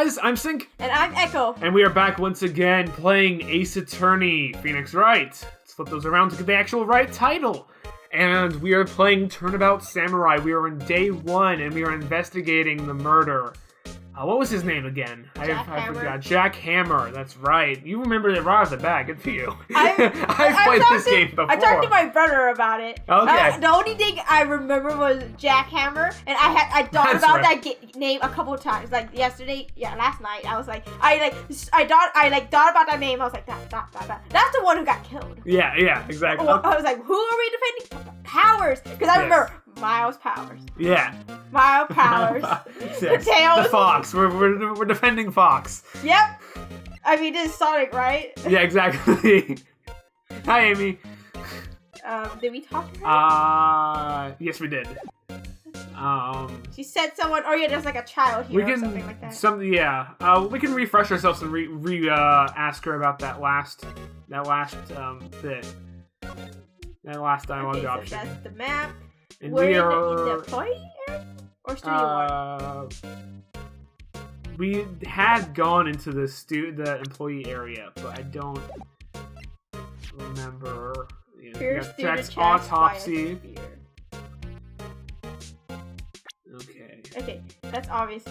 guys, I'm Sync. And I'm Echo. And we are back once again playing Ace Attorney, Phoenix Wright. Let's flip those around to get the actual right title. And we are playing Turnabout Samurai. We are on day 1 and we are investigating the murder. What was his name again? I forgot. Jack Hammer. That's right. You remember it right off the bat. Good for you. I've played this game before. I talked to my brother about it. Okay. The only thing I remember was Jack Hammer, and I thought about that name a couple of times. Like last night. I was like, I thought about that name. I was like, that. That's the one who got killed. Yeah, exactly. I was like, who are we defending? Powers, because I remember Miles Powers. Yeah. Miles Powers. Yes. The Fox. We're defending Fox. Yep. I mean, this is Sonic, right? Yeah, exactly. Hi, Amy. Did we talk to her? Yes, we did. She said someone. Oh yeah, there's like a child here or something like that. We can refresh ourselves and ask her about that last bit. That last dialogue option. So that's the map. And we're we in are the employee area or studio 1? We had gone into the employee area, but I don't remember. Jack's autopsy. Okay, that's obvious.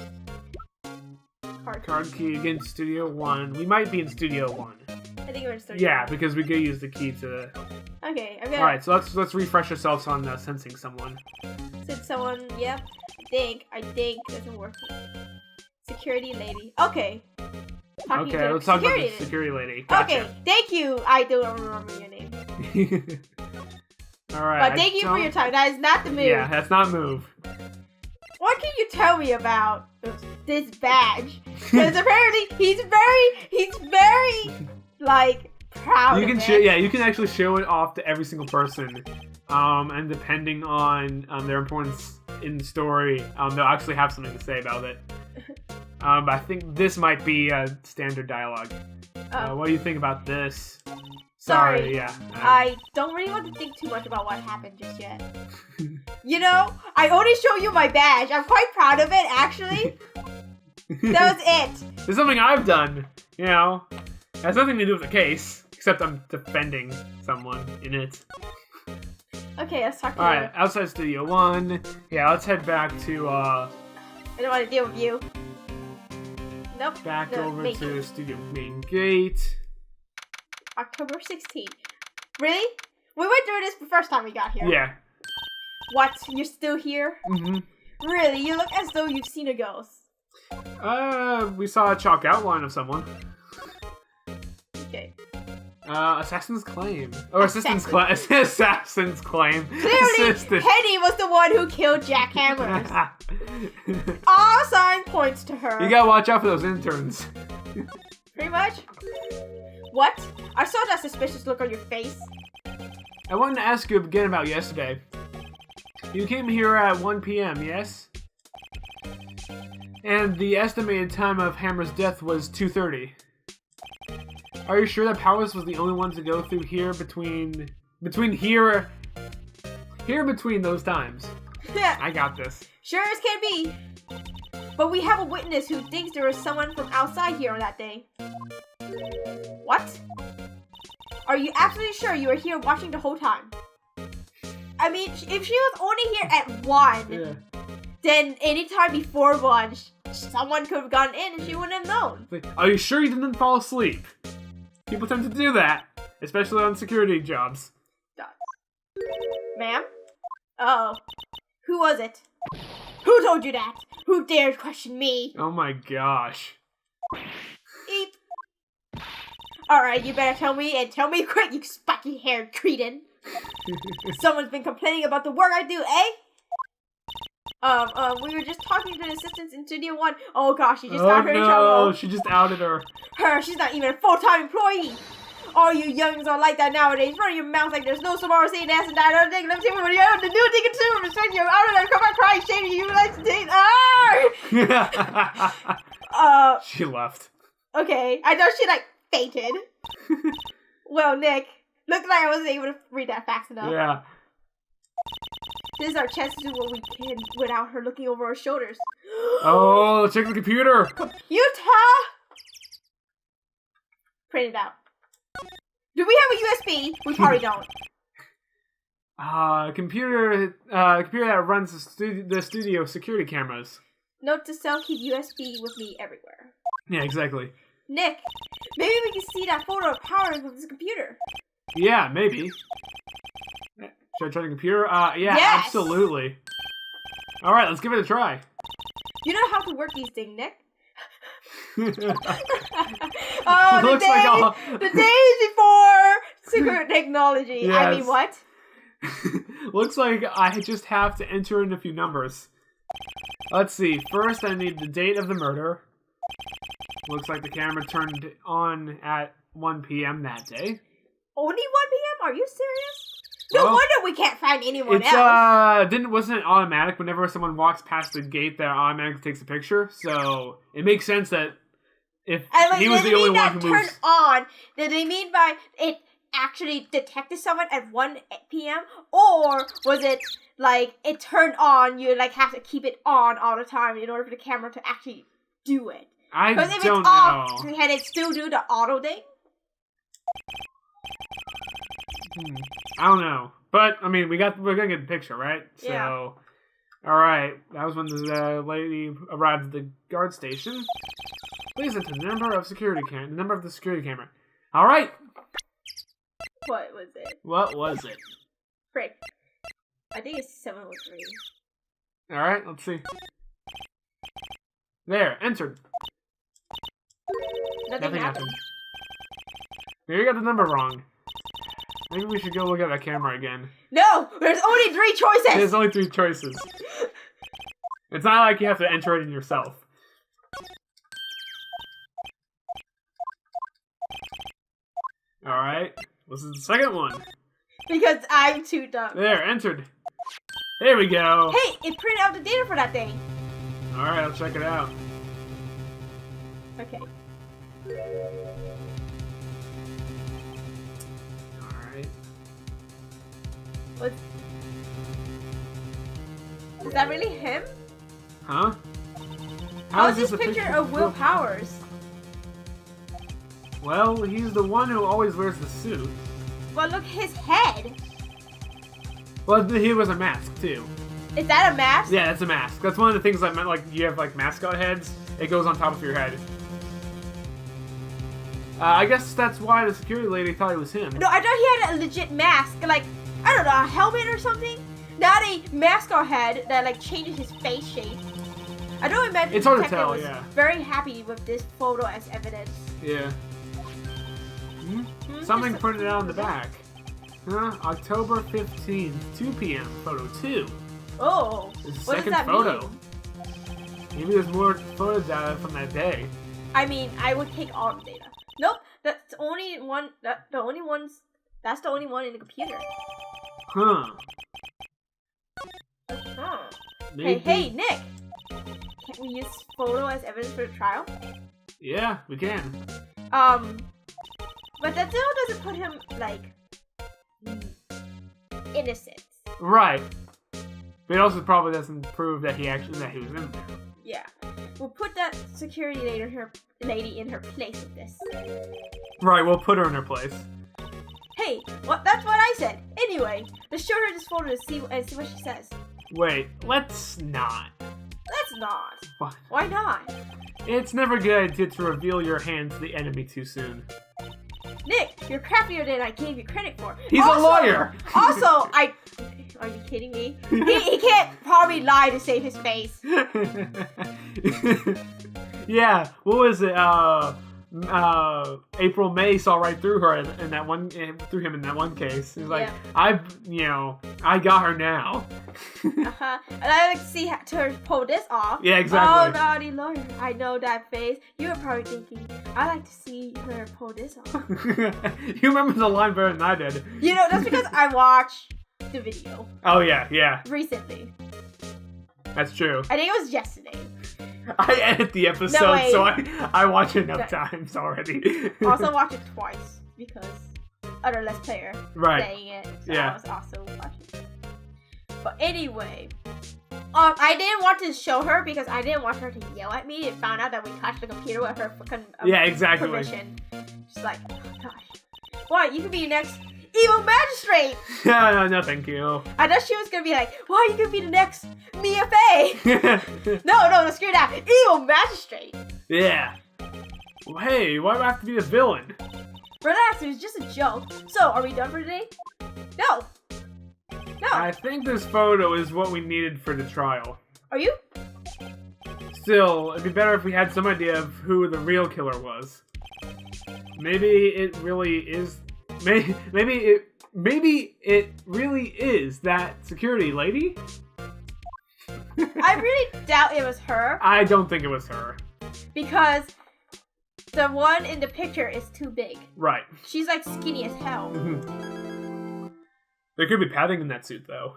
Card key against Studio 1. We might be in Studio 1. I think we're in Studio 1. Yeah, because we could use the key to... Okay, I'm gonna... Alright, so let's refresh ourselves on sensing someone. Sense someone, yep. I think doesn't work. Security lady. Okay. Let's talk about the security lady. Gotcha. Okay, thank you. I don't remember your name. Alright. But thank you for your time. That is not the move. Yeah, that's not move. What can you tell me about this badge? Because apparently he's very like proud. You can actually show it off to every single person, and depending on their importance in the story, they'll actually have something to say about it. But I think this might be a standard dialogue. What do you think about this? Sorry, yeah. I don't really want to think too much about what happened just yet. You know, I only show you my badge. I'm quite proud of it, actually. That was it. There's something I've done, you know. It has nothing to do with the case, except I'm defending someone in it. Okay, let's talk to you. Alright, outside Studio 1. Yeah, let's head back to, I don't want to deal with you. Nope. Back over to Studio Main Gate. October 16th. Really? We went through this the first time we got here. Yeah. What? You're still here? Mm-hmm. Really? You look as though you've seen a ghost. We saw a chalk outline of someone. Okay. Assassin's Claim. Or Assistant's Claim. Assassin's Claim. Clearly, Penny was the one who killed Jack Hammers. All sign points to her. You gotta watch out for those interns. Pretty much. What? I saw that suspicious look on your face. I wanted to ask you again about yesterday. You came here at 1 p.m., yes? And the estimated time of Hammer's death was 2:30. Are you sure that Powers was the only one to go through here between those times? Yeah. I got this. Sure as can be. But we have a witness who thinks there was someone from outside here on that day. What? Are you absolutely sure you were here watching the whole time? I mean, if she was only here at 1, then anytime before 1, someone could have gotten in and she wouldn't have known. Are you sure you didn't fall asleep? People tend to do that, especially on security jobs. Ma'am? Uh-oh. Who was it? Who told you that? Who dared question me? Oh my gosh. Eep. Alright, you better tell me, and tell me quick, you spiky-haired cretin. Someone's been complaining about the work I do, eh? We were just talking to an assistant in Studio 1. Oh gosh, she just got her in trouble. Oh, she just outed her. She's not even a full-time employee. All you youngins are like that nowadays. Run your mouth like there's no tomorrow, saying ass and that other thing. Let me tell you what you're the new thing too. Respect you. I don't know, come on, crying, shaming you like to date. She left. Okay, I know she like fainted. Well, Nick, looked like I wasn't able to read that fast enough. Yeah. This is our chance to do what we can without her looking over our shoulders. Oh, let's check the computer. Computer! Print it out. Do we have a USB? We probably don't. Computer that runs the studio security cameras. Note to self, keep USB with me everywhere. Yeah, exactly. Nick, maybe we can see that photo of powering with this computer. Yeah, maybe. Should I try the computer? Yeah, yes! Absolutely. Alright, let's give it a try. You know how to work these things, Nick. Oh, the days before secret technology. Yes. I mean, what? Looks like I just have to enter in a few numbers. Let's see. First, I need the date of the murder. Looks like the camera turned on at 1 p.m. that day. Only 1 p.m.? Are you serious? No wonder we can't find anyone else. Wasn't it automatic whenever someone walks past the gate that automatically takes a picture? So it makes sense that if he was the only one who moves. Turned on, did they mean by it actually detected someone at 1 p.m.? Or was it like it turned on, you like have to keep it on all the time in order for the camera to actually do it? I don't know. Because if it's off, can it still do the auto thing? I don't know. But, I mean, we're gonna get the picture, right? Yeah. So, alright. That was when the lady arrived at the guard station. Please enter the number of the security camera. Alright! What was it? What was it? Frick. I think it's 703. Alright, let's see. There, entered. Nothing happened. Maybe you got the number wrong. Maybe we should go look at that camera again. No! There's only 3 choices! There's only 3 choices. It's not like you have to enter it in yourself. Alright. This is the second one. Because I'm too dumb. There, entered. There we go. Hey, it printed out the data for that thing. Alright, I'll check it out. Okay. Alright. Is that really him? Huh? How is this a picture of Will Powers? Well, he's the one who always wears the suit. Well, look, his head. Well, he wears a mask, too. Is that a mask? Yeah, that's a mask. That's one of the things that meant, like, you have, like, mascot heads. It goes on top of your head. I guess that's why the security lady thought it was him. No, I thought he had a legit mask. Like, I don't know, a helmet or something? Not a mascot head that, like, changes his face shape. I don't imagine it's the hard to detective tell, was yeah. very happy with this photo as evidence. Yeah. Something printed out on the back. Huh? October 15th, 2 p.m. Photo 2. Oh. This is the What second does that photo. mean? Maybe there's more photo data from that day. I mean, I would take all the data. Nope, that's only one. That's the only one in the computer. Huh. Huh. Maybe. Hey, Nick. Can't we use photo as evidence for the trial? Yeah, we can. But that still doesn't put him like innocent. Right. But it also probably doesn't prove that he was in there. Yeah. We'll put that security lady in her place with this. Right, we'll put her in her place. Hey, that's what I said. Anyway, let's show her this photo to see what she says. Wait, let's not. Let's not. What? Why not? It's never good to reveal your hand to the enemy too soon. Nick, you're crappier than I gave you credit for. He's a lawyer! Also, are you kidding me? He can't probably lie to save his face. Yeah, what was it? April May saw right through her in that one, through him in that one case. He's like, yeah. I got her now. And I like to see her pull this off. Yeah, exactly. Oh, naughty lawyer. I know that face. You were probably thinking, I like to see her pull this off. You remember the line better than I did. You know, that's because I watched the video. Oh, yeah. Recently. That's true. I think it was yesterday. I edit the episode, so I watch it enough times already. Also watch it twice, because other Let's Player saying it, so I was also watching it. But anyway, I didn't want to show her because I didn't want her to yell at me and found out that we touched the computer with her exactly. permission. She's like, oh gosh. What? You could be next evil magistrate. No, thank you. I thought she was gonna be like, why you could be the next Mia Fey? No, screw that. Evil magistrate. Yeah. Well, hey, why do I have to be the villain? Relax, it was just a joke. So, are we done for today? No. I think this photo is what we needed for the trial. Are you? Still, it'd be better if we had some idea of who the real killer was. Maybe it really is. Maybe it really is that security lady. I really doubt it was her. I don't think it was her. Because the one in the picture is too big. Right. She's like skinny as hell. There could be padding in that suit, though.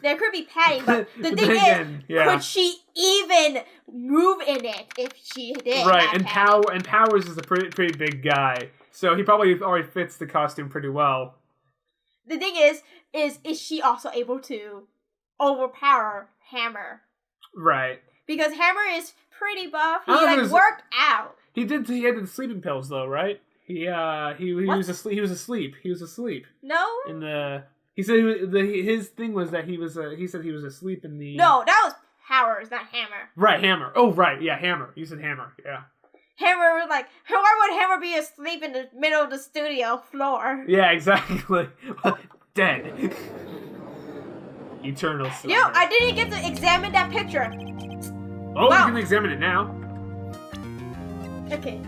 There could be padding, but the thing is, could she even move in it if she did? Right, and Powers is a pretty big guy, so he probably already fits the costume pretty well. The thing is she also able to overpower Hammer? Right. Because Hammer is pretty buff. He worked out. He had the sleeping pills though, right? He was asleep. No. He said his thing was that he said he was asleep in the. No, that was Powers, not Hammer. Right, Hammer. Oh, right, yeah, Hammer. You said Hammer, yeah. Hammer was like, why would Hammer be asleep in the middle of the studio floor? Yeah, exactly. Dead. Eternal slumber. Yo, I didn't get to examine that picture. Oh, wow. You can examine it now. Okay.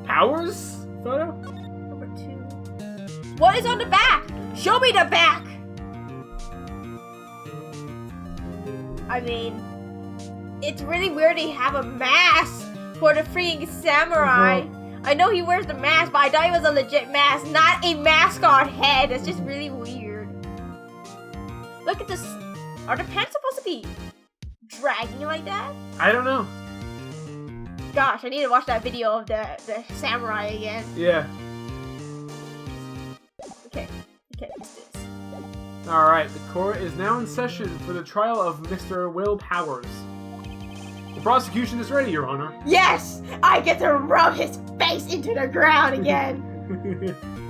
Powers photo? Number 2. What is on the back? Show me the back! I mean, it's really weird they have a mask for the freaking samurai. I know he wears the mask, but I thought it was a legit mask, not a mascot head. It's just really weird. Look at this. Are the pants supposed to be dragging like that? I don't know. Gosh, I need to watch that video of the samurai again. Yeah. Okay, what's this? Alright, the court is now in session for the trial of Mr. Will Powers. The prosecution is ready, Your Honor. Yes! I get to rub his face into the ground again.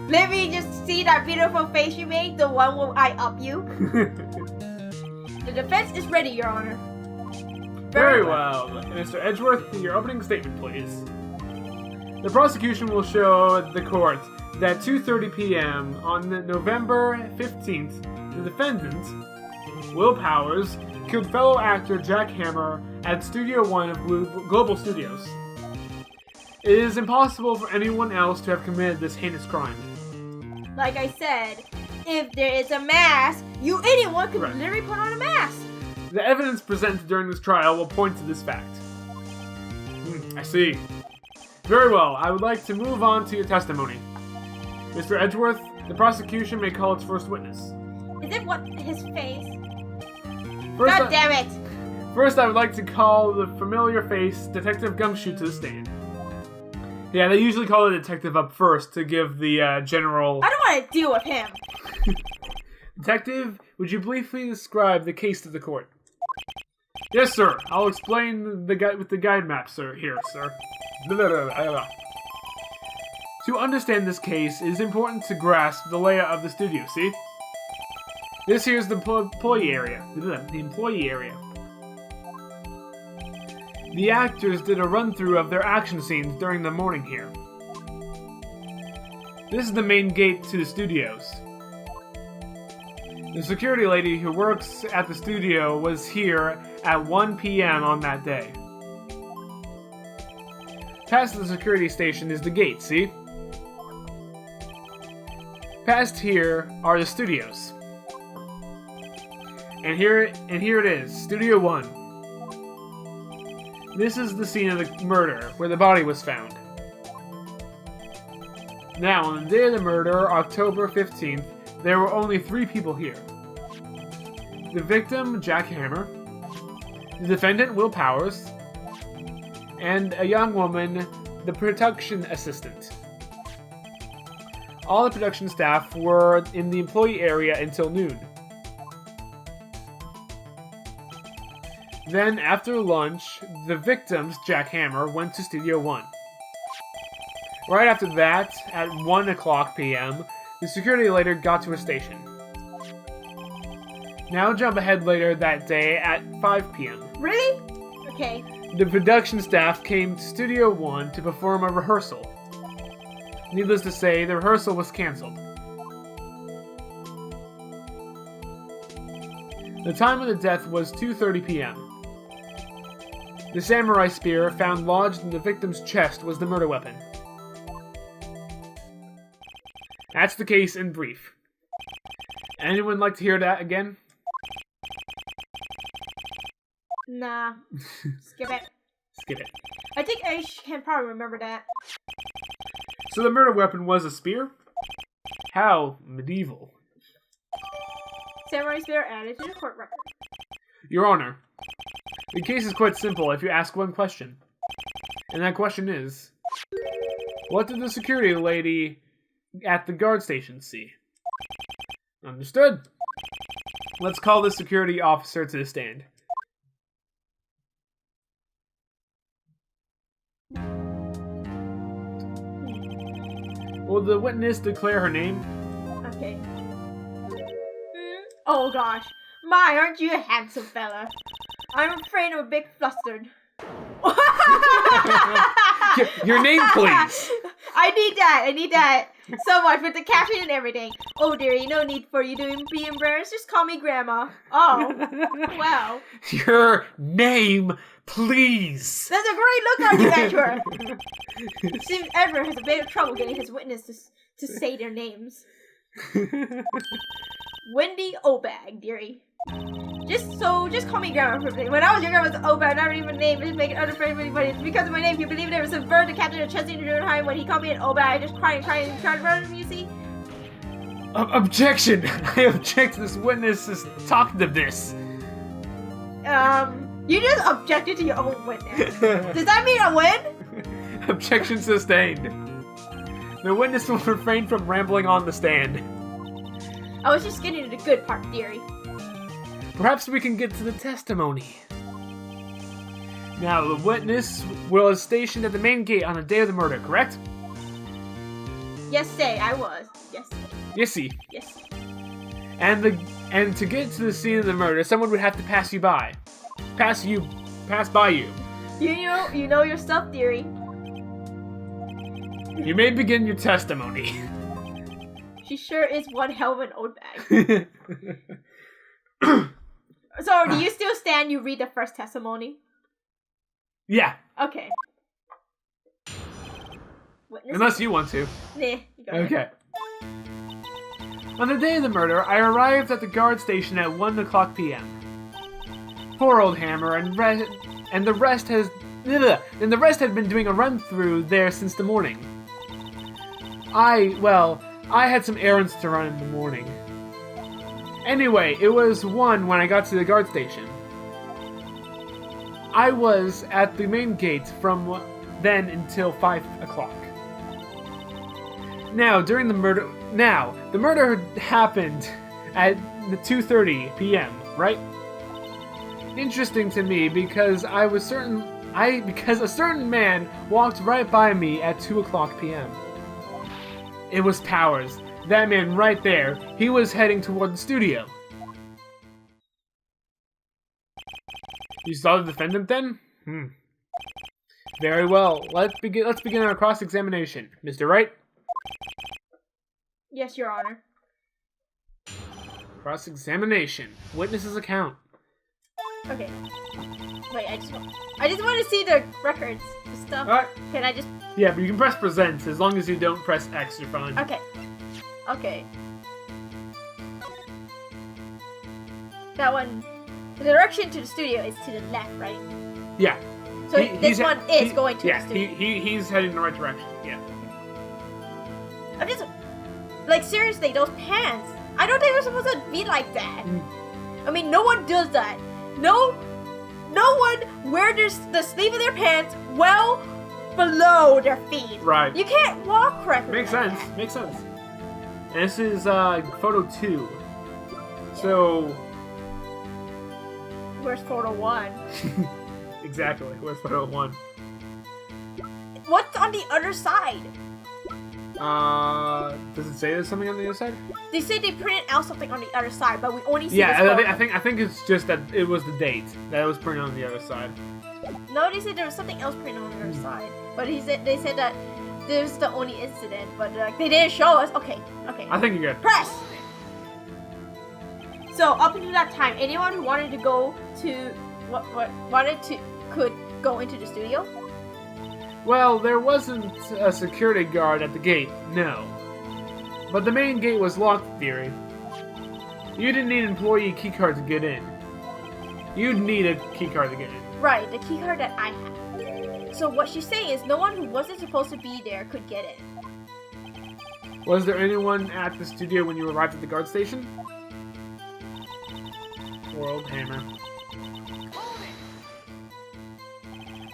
Let me just see that beautiful face you made, the one where I up you. The defense is ready, Your Honor. Very well. Mr. Edgeworth, your opening statement, please. The prosecution will show the court that 2:30 p.m. on November 15th, the defendant, Will Powers, killed fellow actor Jack Hammer at Studio One of Global Studios. It is impossible for anyone else to have committed this heinous crime. Like I said, if there is a mask, anyone could literally put on a mask. The evidence presented during this trial will point to this fact. I see. Very well, I would like to move on to your testimony. Mr. Edgeworth, the prosecution may call its first witness. Is it his face? God damn it! First, I would like to call the familiar face, Detective Gumshoe, to the stand. Yeah, they usually call the detective up first to give the general... I don't want to deal with him! Detective, would you briefly describe the case to the court? Yes, sir. I'll explain with the guide map, sir. Here, sir. To understand this case, it is important to grasp the layout of the studio, see? This here is the employee area. The actors did a run-through of their action scenes during the morning here. This is the main gate to the studios. The security lady who works at the studio was here at 1 p.m. on that day. Past the security station is the gate, see? Past here are the studios. And here it is, Studio 1. This is the scene of the murder, where the body was found. Now, on the day of the murder, October 15th, there were only 3 people here. The victim, Jack Hammer, the defendant, Will Powers, and a young woman, the production assistant. All the production staff were in the employee area until noon. Then, after lunch, the victims, Jack Hammer, went to Studio 1. Right after that, at 1 o'clock p.m., the security later got to a station. Now jump ahead later that day at 5 p.m. Really? Okay. The production staff came to Studio 1 to perform a rehearsal. Needless to say, the rehearsal was cancelled. The time of the death was 2:30 p.m. The samurai spear found lodged in the victim's chest was the murder weapon. That's the case in brief. Anyone like to hear that again? Nah. Skip it. Skip it. I think I can probably remember that. So the murder weapon was a spear? How medieval. Samurai spear added to the court record. Your Honor, the case is quite simple if you ask one question. And that question is, what did the security lady at the guard station see? Understood. Let's call the security officer to the stand. Will the witness declare her name? Okay. Oh gosh. My, aren't you a handsome fella? I'm afraid I'm a bit flustered. Your name, please. I need that so much with the caption and everything. Oh dearie, no need for you to be embarrassed. Just call me Grandma. Oh, wow. Your name, please. That's a great look on you, Edgeworth. Seems Edgeworth has a bit of trouble getting his witnesses to say their names. Wendy Oldbag, dearie. Just call me Grandma for me. When I was younger, I was Oldbag, not even my name. Just make it unafraid but it's because of my name. You believe there was a bird that captain of Chelsea in Jotunheim when he called me an Oldbag. I just cried and cried about him, you see? Objection! I object to this witness's talkativeness. You just objected to your own witness. Does that mean I win? Objection sustained. The witness will refrain from rambling on the stand. I was just getting to the good part, dearie. Perhaps we can get to the testimony. Now, the witness was stationed at the main gate on the day of the murder, correct? Yes, say, I was. Yes. Yesy. Yes. And to get to the scene of the murder, someone would have to pass by you. You know your stuff, dearie. You may begin your testimony. She sure is one hell of an old bag. So, do you still stand you read the first testimony? Yeah. Okay. Witness Unless you want to. Nah, you go ahead. Okay. On the day of the murder, I arrived at the guard station at 1 o'clock p.m. Poor old Hammer and the rest had been doing a run-through there since the morning. I had some errands to run in the morning. Anyway, it was 1 when I got to the guard station. I was at the main gate from then until 5 o'clock. Now, the murder happened at 2:30 p.m., right? Interesting to me because a certain man walked right by me at 2 o'clock p.m. It was Powers. That man right there. He was heading toward the studio. You saw the defendant then? Very well. Let's begin our cross-examination. Mr. Wright? Yes, Your Honor. Cross-examination. Witness's account. Okay. Wait, I just want to see the records, the stuff. Alright. Can I just... Yeah, but you can press present as long as you don't press X, you're fine. Okay. Okay. That one... The direction to the studio is to the left, right? Yeah. So this one is going to the studio. Yeah, he's heading in the right direction. Yeah. I'm just... Like, seriously, those pants. I don't think they're supposed to be like that. I mean, no one does that. No one wears the sleeve of their pants well below their feet. Right. You can't walk correctly. Makes sense. Makes sense. And this is photo 2. So Where's photo 1? Exactly. Where's photo 1? What's on the other side? Does it say there's something on the other side? They say they printed out something on the other side, but we only see Yeah, this photo. I think it's just that it was the date that was printed on the other side. No, they said there was something else printed on the other side. But they said that this is the only incident, but they didn't show us. Okay. I think you're good. Press! So up until that time, anyone who wanted to go to could go into the studio? Well, there wasn't a security guard at the gate, no. But the main gate was locked in theory. You didn't need an employee keycard to get in. You'd need a keycard to get in. Right, the keycard that I have. So what she's saying is no one who wasn't supposed to be there could get in. Was there anyone at the studio when you arrived at the guard station? Poor old Hammer.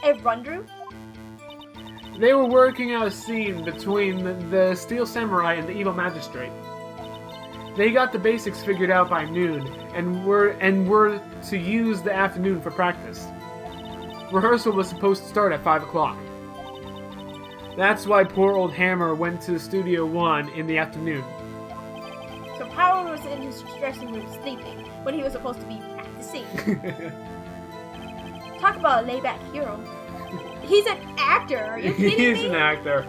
A run-through? They were working out a scene between the Steel Samurai and the Evil Magistrate. They got the basics figured out by noon, and were to use the afternoon for practice. Rehearsal was supposed to start at 5 o'clock. That's why poor old Hammer went to Studio 1 in the afternoon. So Power was in his dressing room sleeping when he was supposed to be practicing. Talk about a laid-back hero. He's an actor, are you kidding me? He's an actor.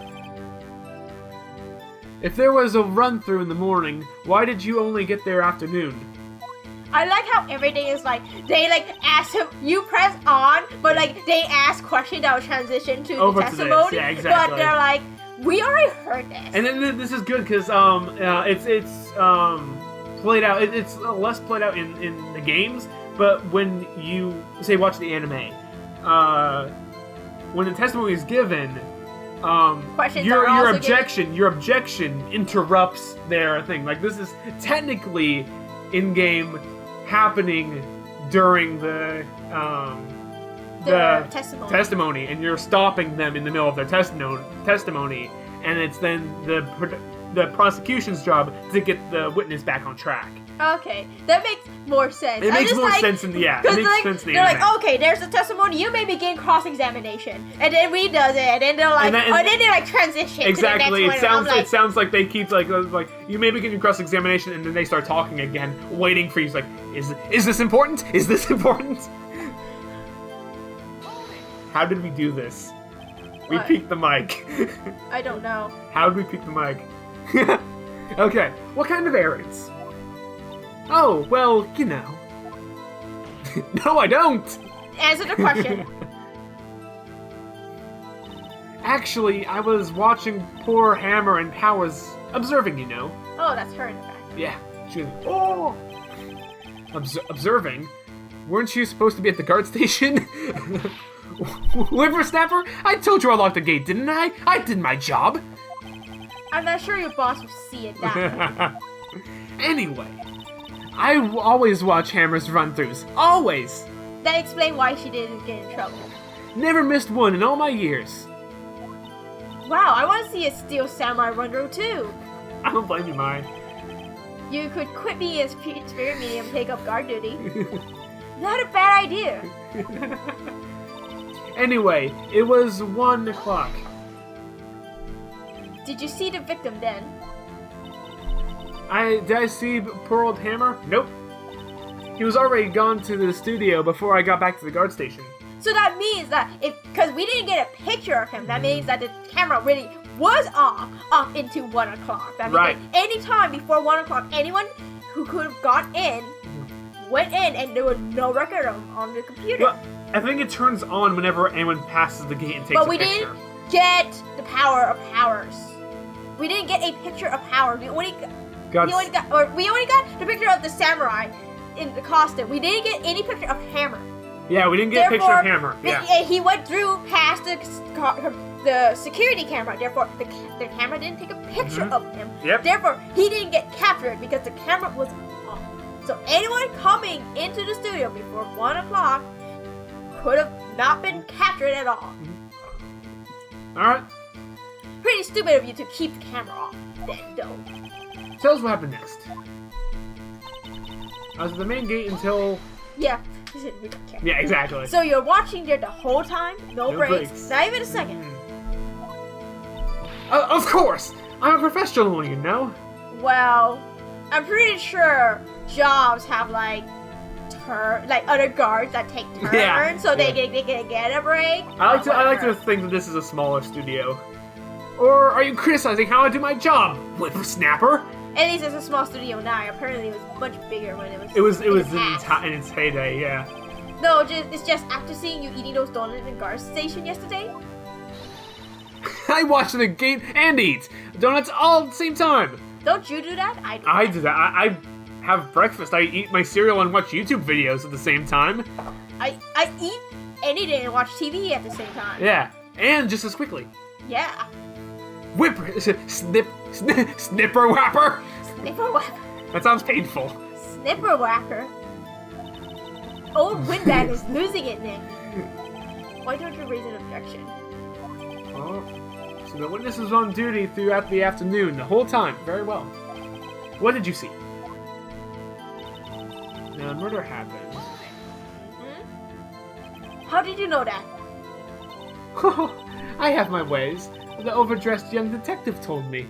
If there was a run-through in the morning, why did you only get there afternoon? I like how everything is they ask him, you press on, but they ask questions that will transition to Over the to testimony. this. Yeah, exactly. But they're like, we already heard this. And then this is good because it's played out. It's less played out in the games, but when you say watch the anime, when the testimony is given, your objection interrupts their thing. Like this is technically in-game happening during the testimony, and you're stopping them in the middle of their testimony, and it's then the prosecution's job to get the witness back on track. Okay, that makes more sense. It makes more sense in the it makes sense in the they're anime. like, okay, there's the testimony. You may begin cross-examination, and then we does it, and then they're like, then they transition. Exactly. To the next one, It sounds like they keep like you may begin your cross-examination, and then they start talking again, waiting for you. It's like, is this important? Is this important? How did we do this? We peaked the mic. I don't know. How did we peak the mic? Okay. What kind of errands? Oh, well, you know. No, I don't! Answer the question. Actually, I was watching poor Hammer and Powers observing, you know. Oh, that's her in the back. Yeah. She was, observing? Weren't you supposed to be at the guard station? Whippersnapper? I told you I locked the gate, didn't I? I did my job. I'm not sure your boss will see it that way. Anyway, I always watch Hammer's run-throughs. Always! That explains why she didn't get in trouble. Never missed one in all my years. Wow, I want to see a Steel Samurai run-through too. I don't blame you, mine. You could quit me as spirit medium and take up guard duty. Not a bad idea. Anyway, it was 1 o'clock. Did you see the victim then? Did I see poor old Hammer? Nope. He was already gone to the studio before I got back to the guard station. So that means that because we didn't get a picture of him, that means that the camera really was off up into 1 o'clock. That means right. that any time before 1 o'clock, anyone who could have gone in went in, and there was no record of him on the computer. Well, I think it turns on whenever anyone passes the gate and takes a picture. But we didn't get the power of Powers. We didn't get a picture of Powers. We only got the picture of the samurai in the costume. We didn't get any picture of Hammer. Yeah, we didn't get a picture of Hammer. Yeah. He went through past the security camera. Therefore, the camera didn't take a picture of him. Yep. Therefore, he didn't get captured because the camera was off. So anyone coming into the studio before 1 o'clock could have not been captured at all. Alright. Pretty stupid of you to keep the camera off then, though. Tell us what happened next. I was at the main gate until... Yeah. We don't care. Yeah, exactly. So you're watching there the whole time? No breaks. breaks. Not even a second. Of course! I'm a professional, you know. Well, I'm pretty sure jobs have like other guards that take turns, Yeah, so they can get a break. I like to think that this is a smaller studio. Or are you criticizing how I do my job, whippersnapper? At least it's a small studio now. Apparently, it was much bigger when it was. It was past. in its heyday, yeah. No, it's just after seeing you eating those donuts in Guard Station yesterday. I watch the game and eat donuts all at the same time. Don't you do that? I do. I do that. I have breakfast. I eat my cereal and watch YouTube videos at the same time. I eat anything and watch TV at the same time. Yeah, and just as quickly. Yeah. Snipper whapper. Snipper whacker. That sounds painful. Snipper whacker. Old Windbag is losing it, Nick. Why don't you raise an objection? Oh, so the witness was on duty throughout the afternoon, the whole time. Very well. What did you see? Now, a murder happened. How did you know that? I have my ways. The overdressed young detective told me.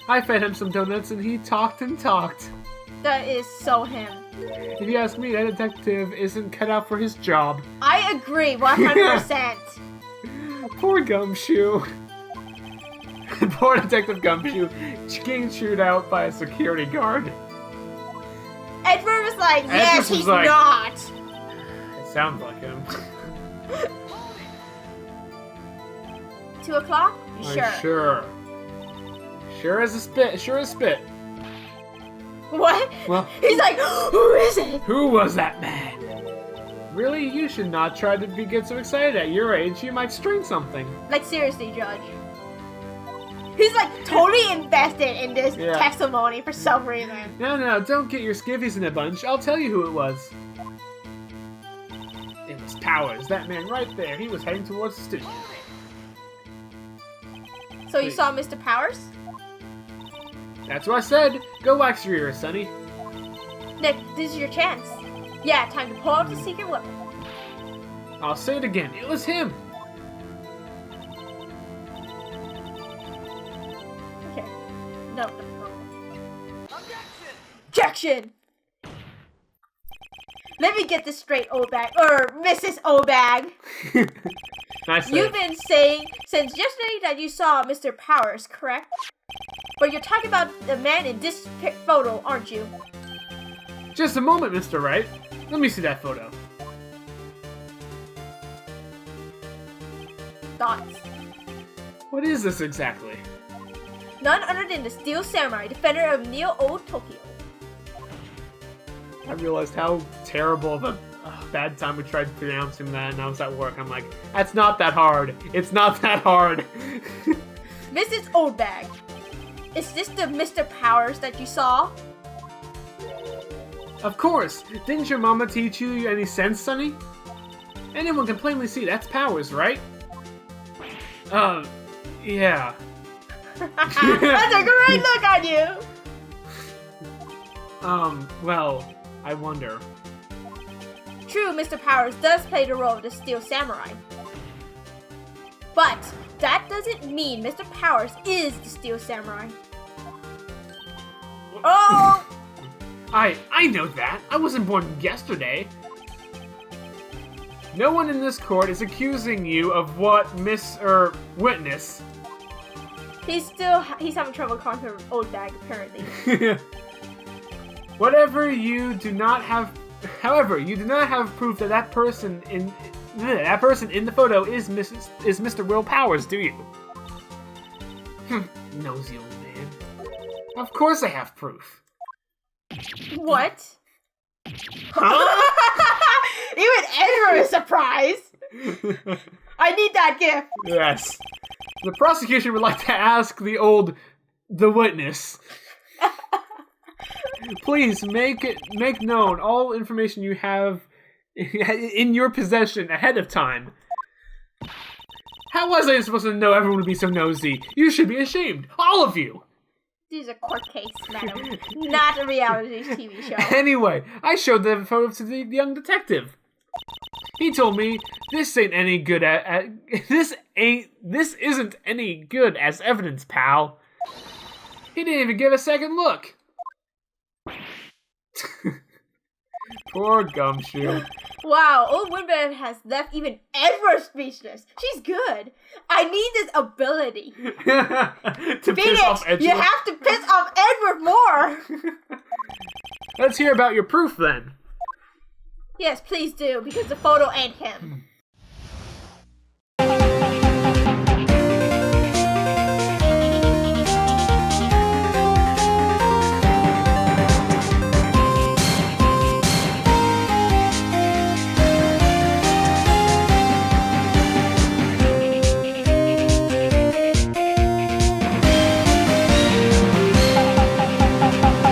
I fed him some donuts and he talked and talked. That is so him. If you ask me, that detective isn't cut out for his job. I agree 100%. Poor Gumshoe. Poor Detective Gumshoe getting chewed out by a security guard. Edward was like, yes, was he's like- not. It sounds like him. 2 o'clock? You sure? Sure. Sure as a spit. Sure as spit. What? Well, He's like, who is it? who was that man? Really, you should not try to get so excited at your age. You might strain something. Like, seriously, Judge. He's like totally invested in this Yeah. testimony for some reason. No, don't get your skivvies in a bunch. I'll tell you who it was. It was Powers, that man right there. He was heading towards the studio. So you saw Mr. Powers? That's what I said. Go wax your ears, Sonny. Nick, this is your chance. Yeah, time to pull out the secret weapon. I'll say it again. It was him. Okay. No. Objection! Let me get this straight, Oldbag. Mrs. Oldbag. Nice. You've been saying since yesterday that you saw Mr. Powers, correct? But you're talking about the man in this photo, aren't you? Just a moment, Mr. Wright. Let me see that photo. Thoughts? What is this exactly? None other than the Steel Samurai, defender of Neo-Old Tokyo. I realized how terrible of a bad time we tried pronouncing that, and I was at work. I'm like, that's not that hard. It's not that hard. Mrs. Oldbag, is this the Mr. Powers that you saw? Of course. Didn't your mama teach you any sense, Sonny? Anyone can plainly see that's Powers, right? Yeah. That's a great look on you! Well, I wonder. True, Mr. Powers does play the role of the Steel Samurai. But that doesn't mean Mr. Powers is the Steel Samurai. Oh! I know that. I wasn't born yesterday. No one in this court is accusing you of what witness. He's having trouble calling him Oldbag, apparently. However, you do not have proof that that person in the photo is Mr. Will Powers, do you? Nosy old man. Of course I have proof. What? Even Edgeworth is surprised! I need that gift! Yes. The prosecution would like to ask the witness. Please make known all information you have in your possession ahead of time. How was I supposed to know everyone would be so nosy? You should be ashamed. All of you! This is a court case, madam. Not a reality TV show. Anyway, I showed the photo to the young detective. He told me this isn't any good as evidence, pal. He didn't even give a second look. Poor Gumshoe. Wow, Old Woodman has left even Edgeworth speechless. She's good. I need this ability. To Phoenix, piss off Edgeworth. you have to piss off Edgeworth more. Let's hear about your proof then. Yes, please do, because the photo ain't him.